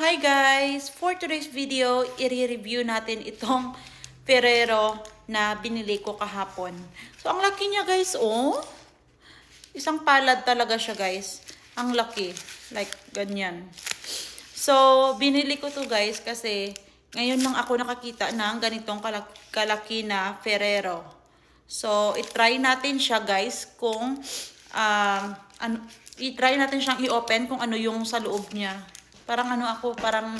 Hi guys! For today's video, i-review natin itong Ferrero na binili ko kahapon. So, ang laki niya guys, oh. Isang palad talaga siya guys. Ang laki. Like, ganyan. So, binili ko to guys kasi ngayon lang ako nakakita ng ganitong kalaki na Ferrero. So, i-try natin siya guys kung i-try natin siyang i-open kung ano yung sa loob niya. Parang parang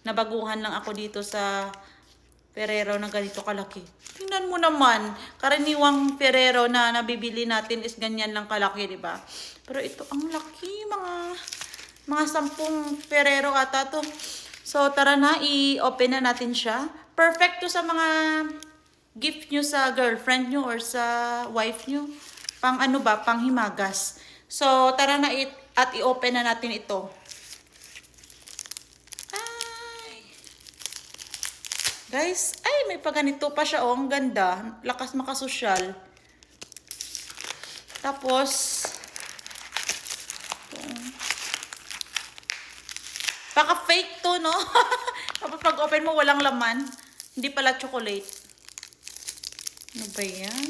nabaguhan lang ako dito sa Ferrero na ganito kalaki. Tingnan mo naman, karaniwang Ferrero na nabibili natin is ganyan lang kalaki, di ba? Pero ito ang laki, mga 10 Ferrero ata to. So tara na, i-open na natin siya. Perfect to sa mga gift nyo sa girlfriend nyo or sa wife nyo. Pang himagas. So tara na at i-open na natin ito. Guys, ay may paganito pa siya, oh, ang ganda. Lakas makasosyal. Tapos, baka fake to, no? Tapos pag open mo, walang laman. Hindi pala chocolate. Ano ba yan?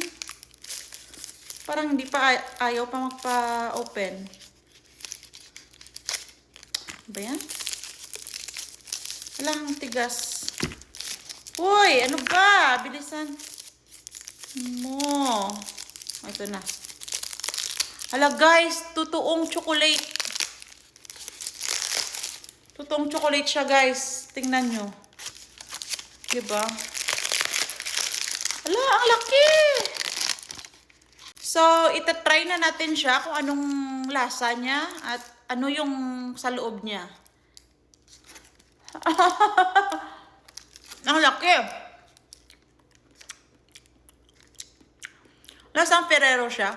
Parang hindi pa ayaw pa magpa-open. Ano ba yan? Wala, ang tigas. Uy, ano ba? Bilisan mo. Ito na. Hala guys, totoong chocolate. Totoong chocolate siya guys. Tingnan nyo. Diba? Hala, ang laki. So, itatry na natin siya kung anong lasa niya at ano yung sa loob niya. Ang laki. Lasang Ferrero siya.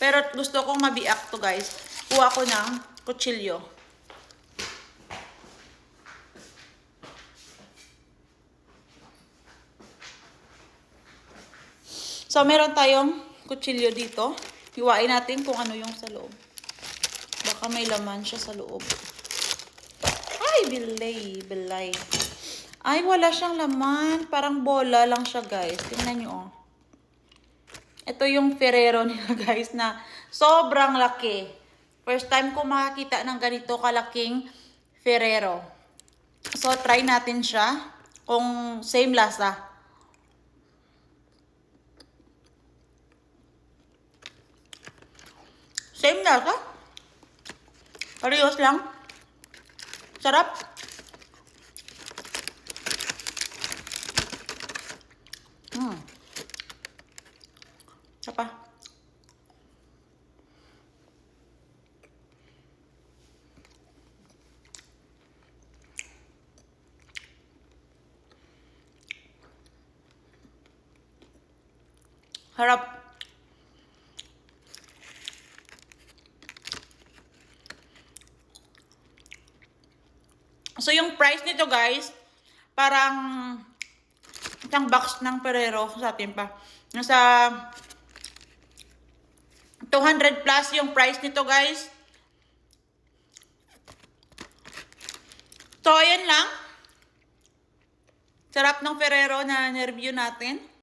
Pero gusto kong mabiak to guys. Kuha ko ng kutsilyo. So, meron tayong kutsilyo dito. Hiwain natin kung ano yung sa loob. Baka may laman siya sa loob. Ay, bilay. Ay, wala siyang laman. Parang bola lang siya, guys. Tingnan nyo, oh. Ito yung Ferrero nila, guys, na sobrang laki. First time ko makakita ng ganito kalaking Ferrero. So, try natin siya kung same lasa. Same lasa. Parehas lang. Sarap. Apa? Harap. So, yung price nito, guys, parang isang box ng Ferrero sa atin pa. Nasa 200 plus yung price nito, guys. So, ayan lang. Sarap ng Ferrero na nireview natin.